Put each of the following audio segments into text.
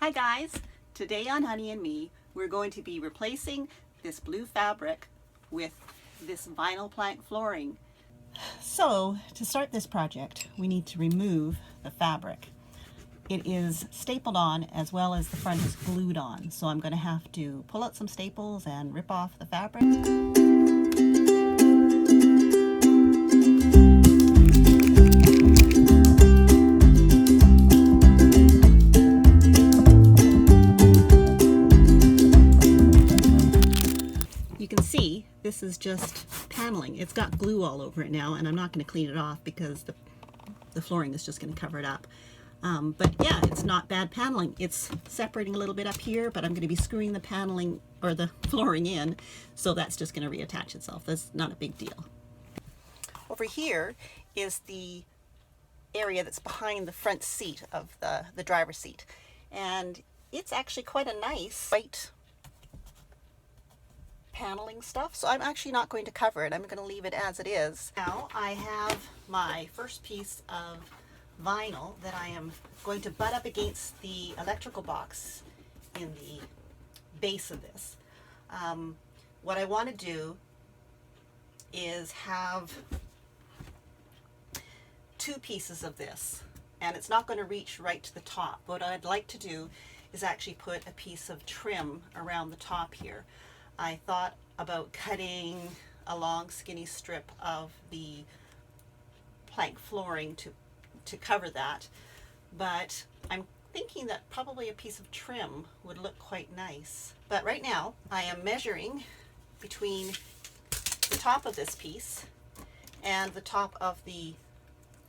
Hi guys! Today on Honey and Me, we're going to be replacing this blue fabric with this vinyl plank flooring. So, to start this project, we need to remove the fabric. It is stapled on as well as the front is glued on, so I'm going to have to pull out some staples and rip off the fabric. You can see this is just paneling. It's got glue all over it now, and I'm not going to clean it off because the flooring is just going to cover it up. But yeah, it's not bad paneling. It's separating a little bit up here, but I'm going to be screwing the paneling or the flooring in, so that's just going to reattach itself. That's not a big deal. Over here is the area that's behind the front seat of the driver's seat, and it's actually quite a nice white paneling stuff, so I'm actually not going to cover it. I'm going to leave it as it is. Now I have my first piece of vinyl that I am going to butt up against the electrical box in the base of this. What I want to do is have two pieces of this, and it's not going to reach right to the top. What I'd like to do is actually put a piece of trim around the top here. I thought about cutting a long skinny strip of the plank flooring to cover that, but I'm thinking that probably a piece of trim would look quite nice. But right now I am measuring between the top of this piece and the top of the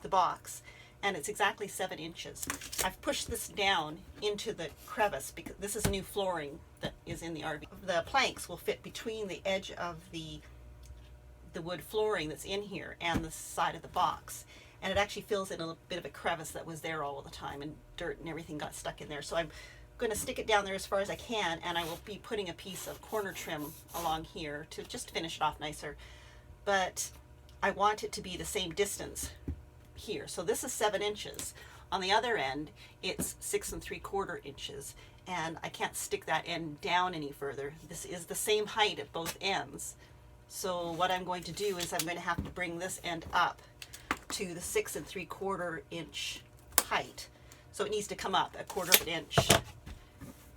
box, and it's exactly 7 inches. I've pushed this down into the crevice because this is new flooring that is in the RV. The planks will fit between the edge of the wood flooring that's in here and the side of the box, and it actually fills in a bit of a crevice that was there all the time, and dirt and everything got stuck in there. So I'm going to stick it down there as far as I can, and I will be putting a piece of corner trim along here to just finish it off nicer. But I want it to be the same distance here. So this is 7 inches. On the other end, it's 6 3/4 inches, and I can't stick that end down any further. This is the same height at both ends. So what I'm going to do is I'm going to have to bring this end up to the 6 3/4 inch height. So it needs to come up 1/4 inch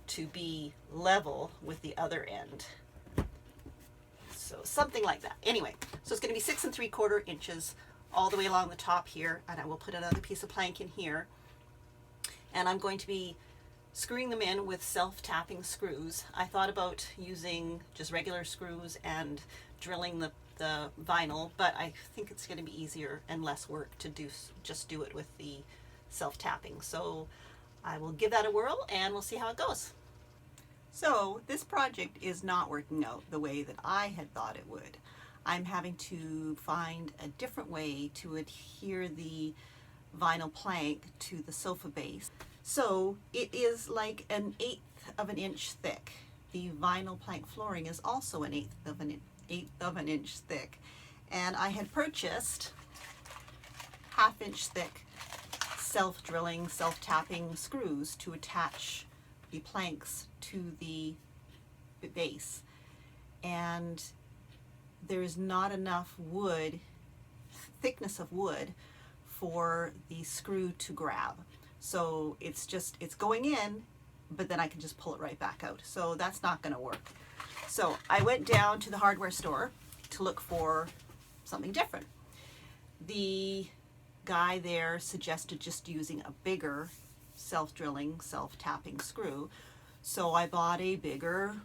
to be level with the other end. So something like that. Anyway, so it's going to be 6 3/4 inches all the way along the top here, and I will put another piece of plank in here, and I'm going to be screwing them in with self-tapping screws. I thought about using just regular screws and drilling the vinyl, but I think it's going to be easier and less work to just do it with the self-tapping. So I will give that a whirl and we'll see how it goes. So this project is not working out the way that I had thought it would. I'm having to find a different way to adhere the vinyl plank to the sofa base. So it is like 1/8 of an inch thick. The vinyl plank flooring is also 1/8 of an inch thick. And I had purchased 1/2 inch thick self-drilling, self-tapping screws to attach the planks to the base. And there is not enough wood, thickness of wood, for the screw to grab. So it's going in, but then I can just pull it right back out. So that's not going to work. So I went down to the hardware store to look for something different. The guy there suggested just using a bigger self-drilling, self-tapping screw. So I bought a bigger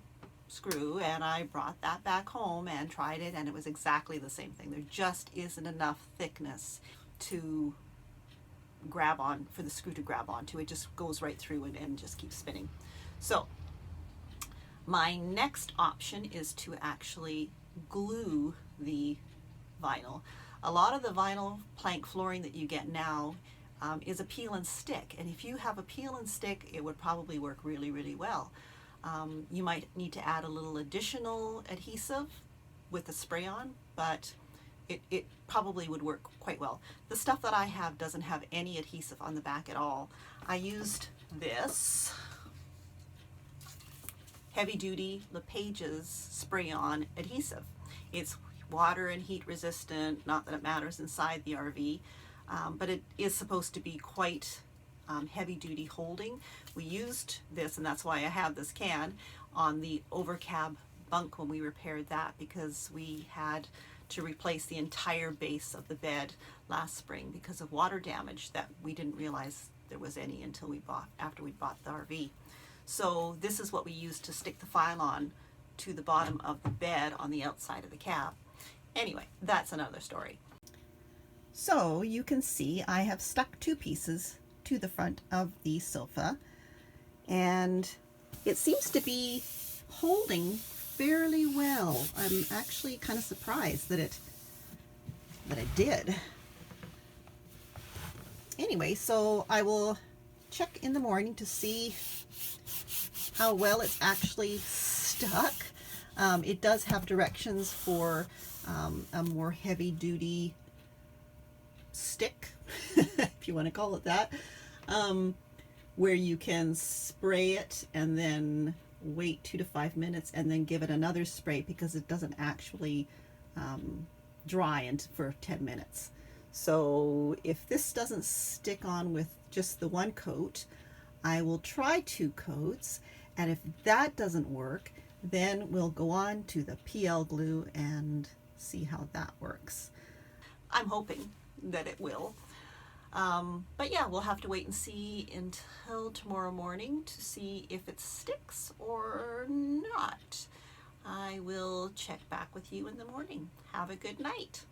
screw and I brought that back home and tried it, and it was exactly the same thing. There just isn't enough thickness to grab on, for the screw to grab onto. It just goes right through and just keeps spinning. So my next option is to actually glue the vinyl. A lot of the vinyl plank flooring that you get now is a peel and stick, and if you have a peel and stick, it would probably work really, really well. You might need to add a little additional adhesive with the spray on, but it probably would work quite well. The stuff that I have doesn't have any adhesive on the back at all. I used this heavy duty LePage's spray-on adhesive. It's water and heat resistant, not that it matters inside the RV, but it is supposed to be quite heavy duty holding. We used this, and that's why I have this can, on the overcab bunk when we repaired that, because we had to replace the entire base of the bed last spring because of water damage that we didn't realize there was any until after we bought the RV. So this is what we used to stick the file on to the bottom of the bed on the outside of the cab. Anyway, that's another story. So you can see I have stuck 2 pieces to the front of the sofa, and it seems to be holding fairly well. I'm actually kind of surprised that it did. Anyway, so I will check in the morning to see how well it's actually stuck. It does have directions for a more heavy duty stick, if you want to call it that, where you can spray it and then wait 2 to 5 minutes and then give it another spray, because it doesn't actually dry for 10 minutes. So if this doesn't stick on with just the 1 coat, I will try 2 coats, and if that doesn't work, then we'll go on to the PL glue and see how that works. I'm hoping that it will. But yeah, we'll have to wait and see until tomorrow morning to see if it sticks or not. I will check back with you in the morning. Have a good night.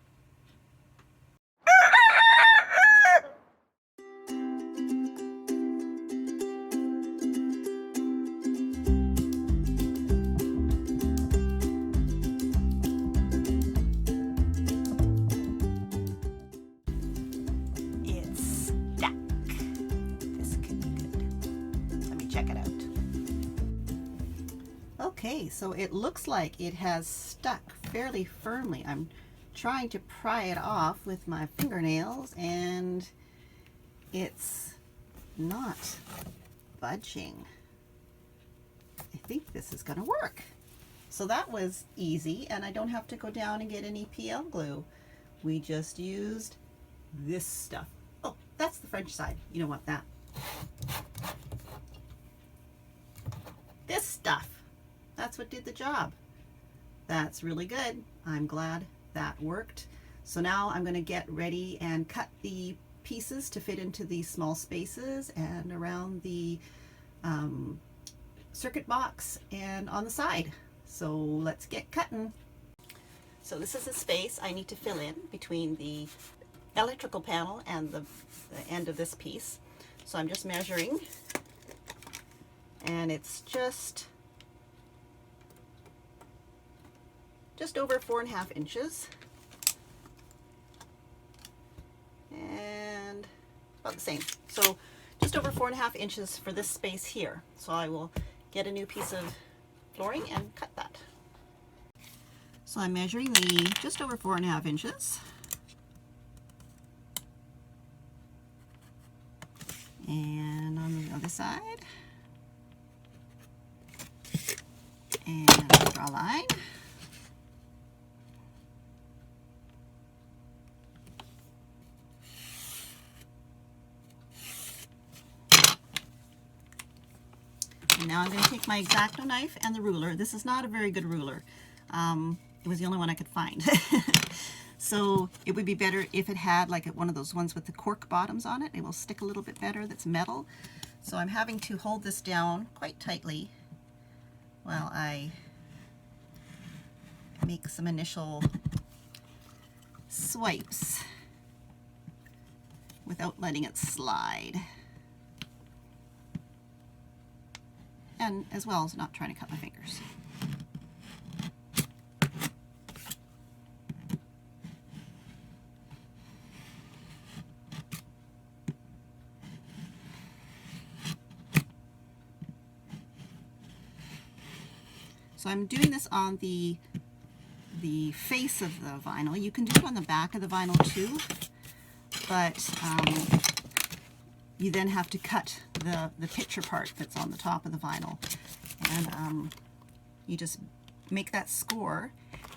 Okay, so it looks like it has stuck fairly firmly. I'm trying to pry it off with my fingernails, and it's not budging. I think this is going to work. So that was easy, and I don't have to go down and get any PL glue. We just used this stuff. Oh, that's the French side. You don't want that. This stuff. That's what did the job. That's really good. I'm glad that worked. So now I'm going to get ready and cut the pieces to fit into these small spaces and around the circuit box and on the side. So let's get cutting. So this is a space I need to fill in between the electrical panel and the end of this piece. So I'm just measuring, and it's just over 4.5 inches, and about the same. So just over 4.5 inches for this space here. So I will get a new piece of flooring and cut that. So I'm measuring the just over 4.5 inches. And on the other side. And draw a line. And now I'm going to take my X-Acto knife and the ruler. This is not a very good ruler. It was the only one I could find. So it would be better if it had like one of those ones with the cork bottoms on it. It will stick a little bit better, that's metal. So I'm having to hold this down quite tightly while I make some initial swipes without letting it slide. And as well as not trying to cut my fingers. So I'm doing this on the face of the vinyl. You can do it on the back of the vinyl too, but you then have to cut the picture part that's on the top of the vinyl. And you just make that score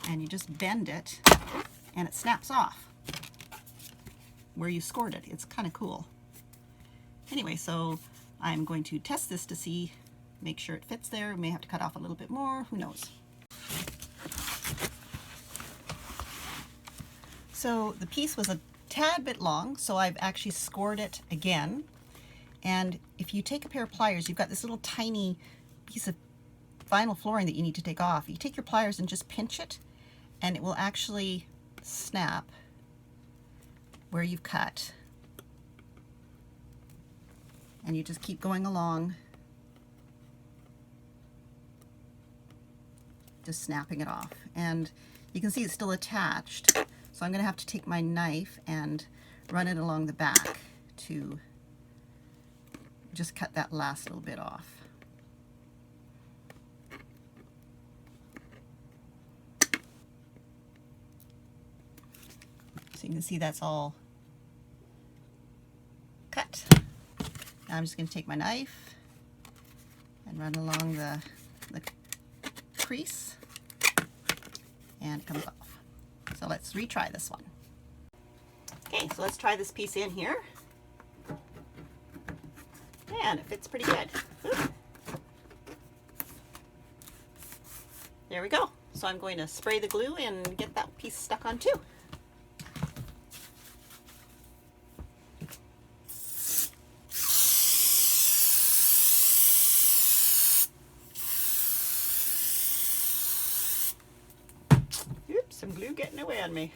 and you just bend it and it snaps off where you scored it. It's kind of cool. Anyway, so I'm going to test this to see, make sure it fits there. We may have to cut off a little bit more, who knows. So the piece was a tad bit long, so I've actually scored it again. And if you take a pair of pliers, you've got this little tiny piece of vinyl flooring that you need to take off. You take your pliers and just pinch it, and it will actually snap where you've cut. And you just keep going along, just snapping it off. And you can see it's still attached. So I'm going to have to take my knife and run it along the back to just cut that last little bit off. So you can see that's all cut. Now I'm just going to take my knife and run along the crease, and it comes off. So let's retry this one. Okay, so let's try this piece in here. And it fits pretty good. Ooh. There we go. So I'm going to spray the glue and get that piece stuck on too. Oops, some glue getting away on me.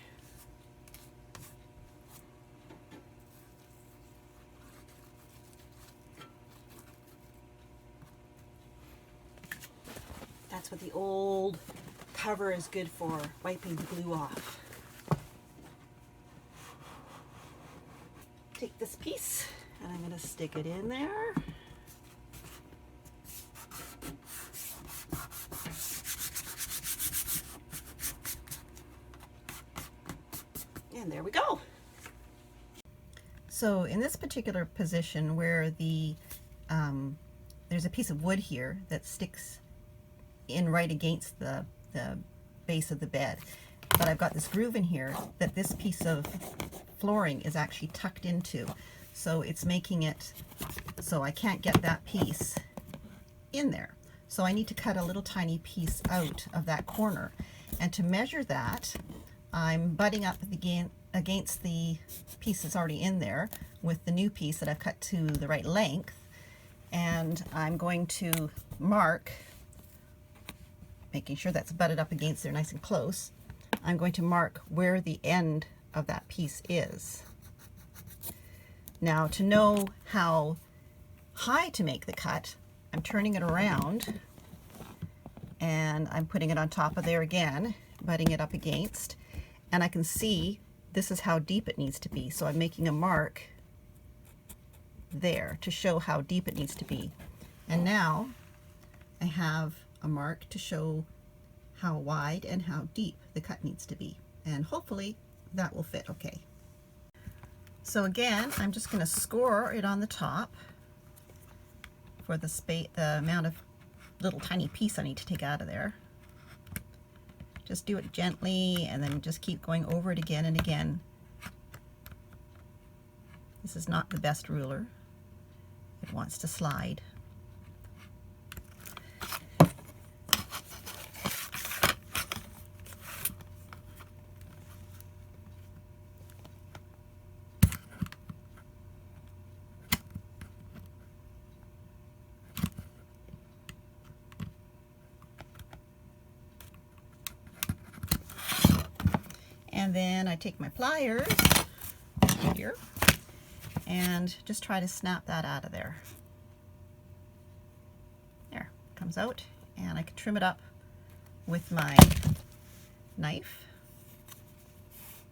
That's what the old cover is good for, wiping the glue off. Take this piece and I'm going to stick it in there. And there we go. So in this particular position where the there's a piece of wood here that sticks in right against the base of the bed, but I've got this groove in here that this piece of flooring is actually tucked into, so it's making it so I can't get that piece in there. So I need to cut a little tiny piece out of that corner, and to measure that I'm butting up against the piece that's already in there with the new piece that I've cut to the right length, and I'm going to mark, making sure that's butted up against there nice and close. I'm going to mark where the end of that piece is. Now, to know how high to make the cut, I'm turning it around and I'm putting it on top of there again, butting it up against, and I can see this is how deep it needs to be. So I'm making a mark there to show how deep it needs to be. And now I have a mark to show how wide and how deep the cut needs to be, and hopefully that will fit okay. So again, I'm just going to score it on the top for the amount of little tiny piece I need to take out of there. Just do it gently and then just keep going over it again and again. This is not the best ruler. It wants to slide. And then I take my pliers here and just try to snap that out of there. There, it comes out, and I can trim it up with my knife.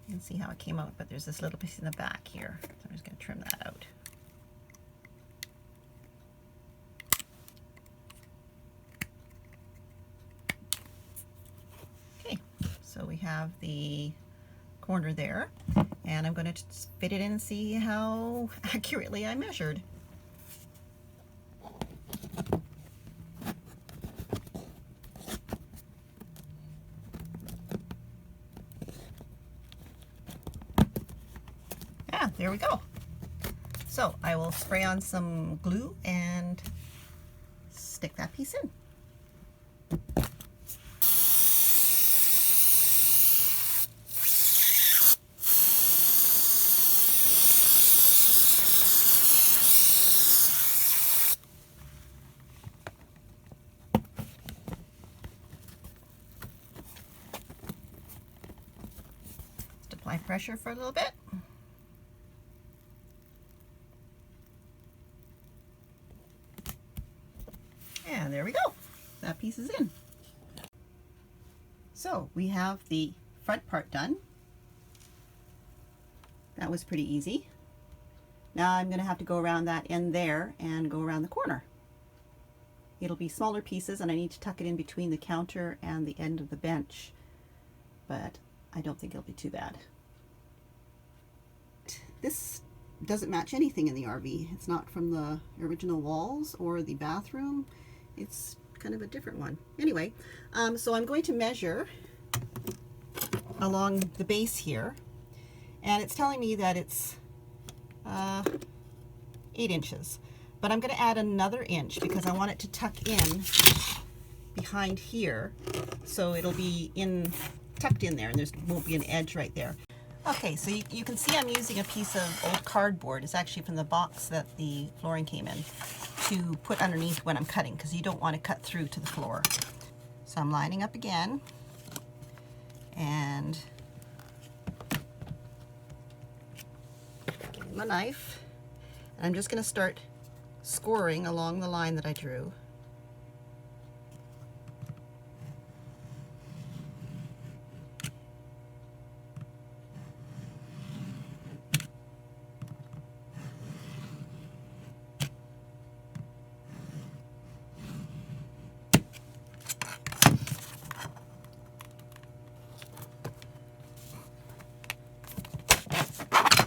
You can see how it came out, but there's this little piece in the back here, so I'm just going to trim that out. Okay, so we have the corner there, and I'm going to fit it in and see how accurately I measured. yeah, there we go. So I will spray on some glue and stick that piece in. Just apply pressure for a little bit. And there we go. That piece is in. So we have the front part done. That was pretty easy. Now I'm going to have to go around that end there and go around the corner. It'll be smaller pieces and I need to tuck it in between the counter and the end of the bench, but I don't think it'll be too bad. This doesn't match anything in the RV. It's not from the original walls or the bathroom. It's kind of a different one. Anyway, so I'm going to measure along the base here, and it's telling me that it's 8 inches, but I'm going to add another inch because I want it to tuck in behind here, so it'll be tucked in there and there won't be an edge right there. Okay, so you can see I'm using a piece of old cardboard. It's actually from the box that the flooring came in, to put underneath when I'm cutting, because you don't want to cut through to the floor. So I'm lining up again, and my knife, and I'm just going to start scoring along the line that I drew.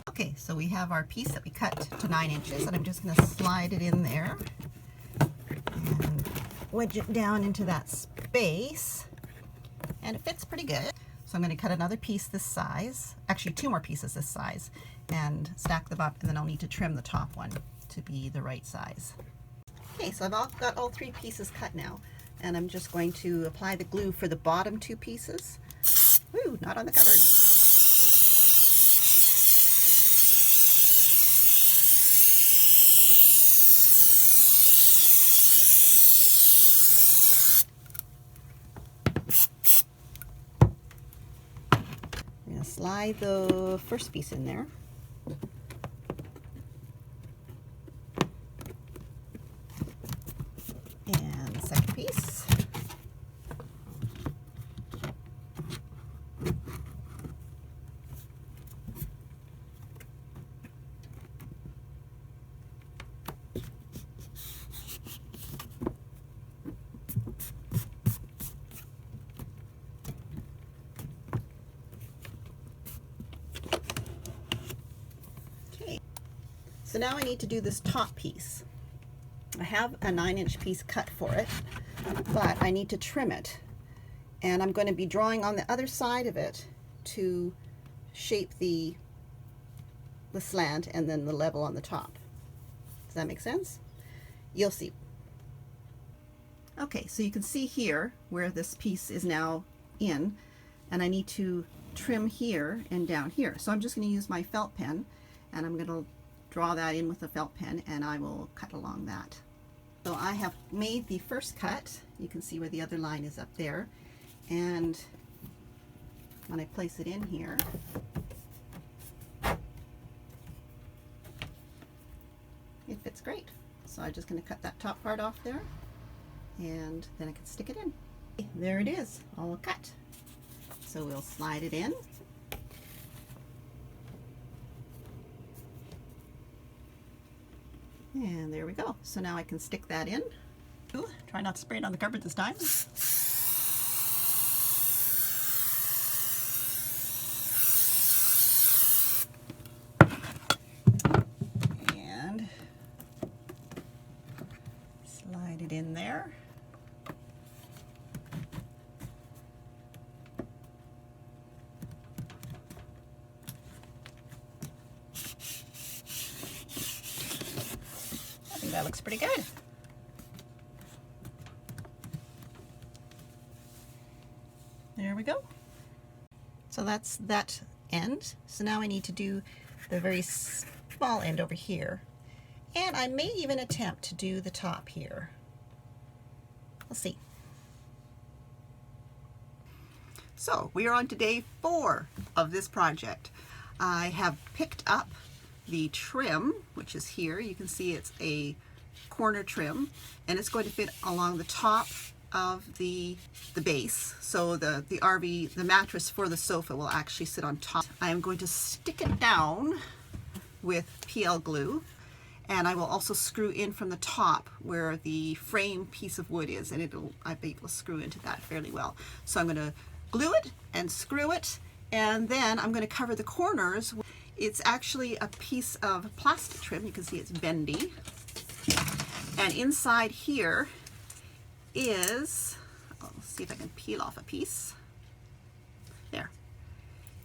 Okay, so we have our piece that we cut to 9 inches, and I'm just going to slide it in there and wedge it down into that space, and it fits pretty good. So I'm going to cut another piece this size, actually 2 more pieces this size, and stack them up, and then I'll need to trim the top one to be the right size. Okay, so I've got all 3 pieces cut now, and I'm just going to apply the glue for the bottom 2 pieces. Woo, not on the cupboard. Slide the first piece in there. And the second piece. So now I need to do this top piece. I have a 9-inch piece cut for it, but I need to trim it. And I'm going to be drawing on the other side of it to shape the slant and then the level on the top. Does that make sense? You'll see. Okay, so you can see here where this piece is now in, and I need to trim here and down here. So I'm just going to use my felt pen, and I'm going to draw that in with a felt pen, and I will cut along that. So I have made the first cut. You can see where the other line is up there, and when I place it in here, it fits great. So I'm just going to cut that top part off there, and then I can stick it in. There it is, all cut. So we'll slide it in. And there we go. So now I can stick that in. Ooh, try not to spray it on the carpet this time. And slide it in there. looks pretty good. There we go. So that's that end. So now I need to do the very small end over here. And I may even attempt to do the top here. We'll see. So we are on to day 4 of this project. I have picked up the trim, which is here. You can see it's a corner trim, and it's going to fit along the top of the base. So the RV, the mattress for the sofa will actually sit on top. I am going to stick it down with PL glue, and I will also screw in from the top where the frame piece of wood is, and I'll be able to screw into that fairly well. So I'm going to glue it and screw it, and then I'm going to cover the corners. It's actually a piece of plastic trim. You can see it's bendy, and inside here is, I'll see if I can peel off a piece. There.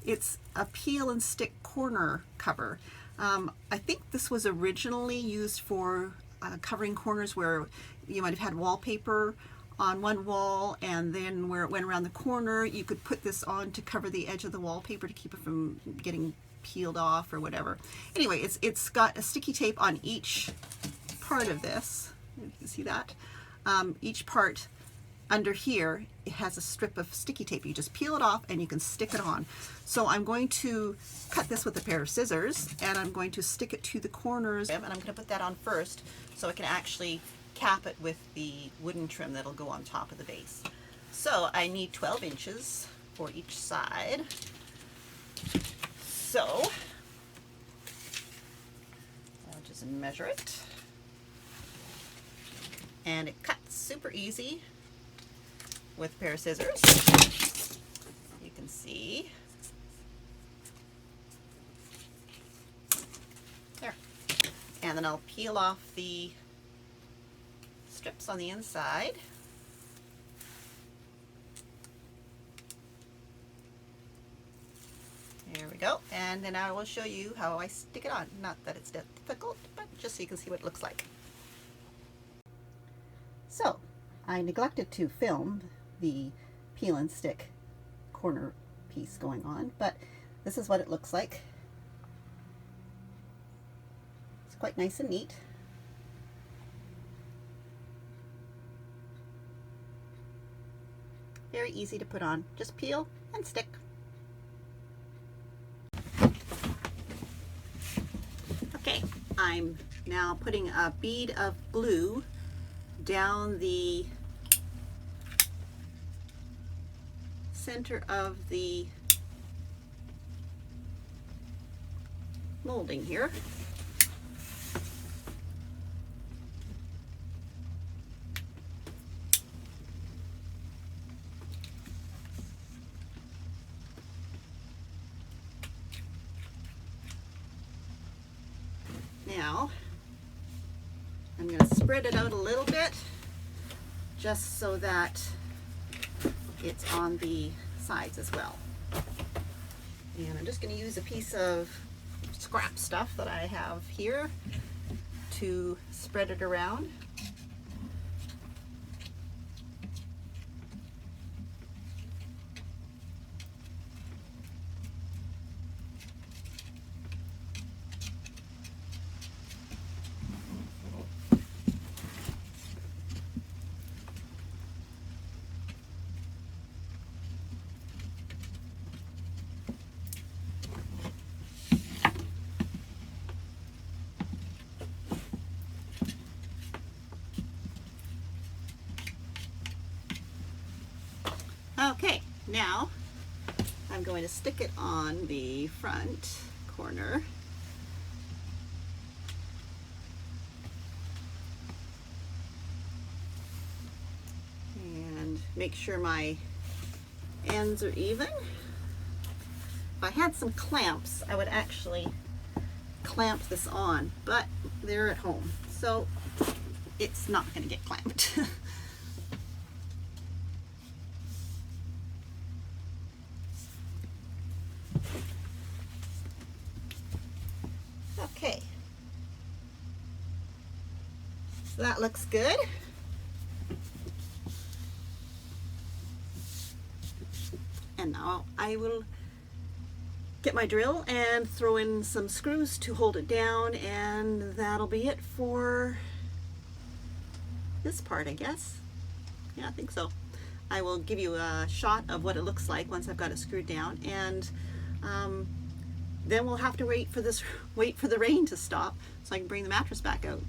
It's a peel and stick corner cover. I think this was originally used for covering corners where you might have had wallpaper on one wall, and then where it went around the corner, you could put this on to cover the edge of the wallpaper to keep it from getting peeled off or whatever. Anyway, it's got a sticky tape on each part of this. You can see that. Each part under here, it has a strip of sticky tape. You just peel it off and you can stick it on. So I'm going to cut this with a pair of scissors, and I'm going to stick it to the corners, and I'm going to put that on first so I can actually cap it with the wooden trim that'll go on top of the base. So I need 12 inches for each side. So I'll just measure it. And it cuts super easy with a pair of scissors. You can see. There. And then I'll peel off the strips on the inside. There we go. And then I will show you how I stick it on. Not that it's difficult, but just so you can see what it looks like. So, I neglected to film the peel and stick corner piece going on, but this is what it looks like. It's quite nice and neat. Very easy to put on. Just peel and stick. Okay, I'm now putting a bead of glue down the center of the molding here. Now I'm going to spread it out a little bit just so that it's on the sides as well. And I'm just going to use a piece of scrap stuff that I have here to spread it around. Okay, now I'm going to stick it on the front corner. And make sure my ends are even. If I had some clamps, I would actually clamp this on, but they're at home, so it's not going to get clamped. Okay. So that looks good. And now I will get my drill and throw in some screws to hold it down, and that'll be it for this part, I guess. Yeah, I think so. I will give you a shot of what it looks like once I've got it screwed down, and then we'll have to wait for the rain to stop so I can bring the mattress back out.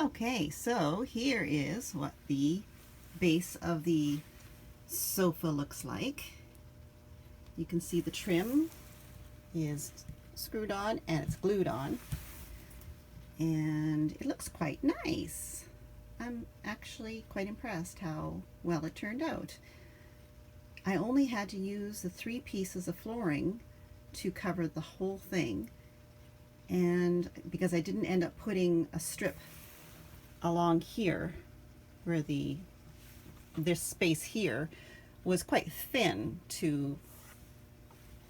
Okay, so here is what the base of the sofa looks like. You can see the trim is screwed on and it's glued on, and it looks quite nice. I'm actually quite impressed how well it turned out. I only had to use the 3 pieces of flooring to cover the whole thing, and because I didn't end up putting a strip along here where this space here was quite thin to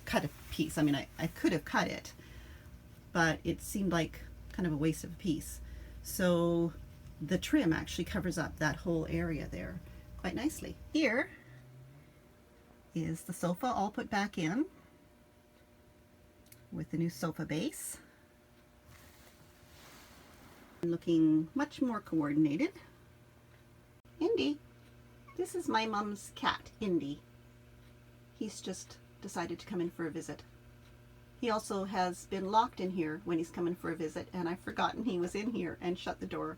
cut a piece. I mean, I could have cut it, but it seemed like kind of a waste of a piece. So the trim actually covers up that whole area there quite nicely. Here is the sofa all put back in with the new sofa base. Looking much more coordinated. Indy. This is my mom's cat, Indy. He's just decided to come in for a visit. He also has been locked in here when he's coming for a visit, and I've forgotten he was in here and shut the door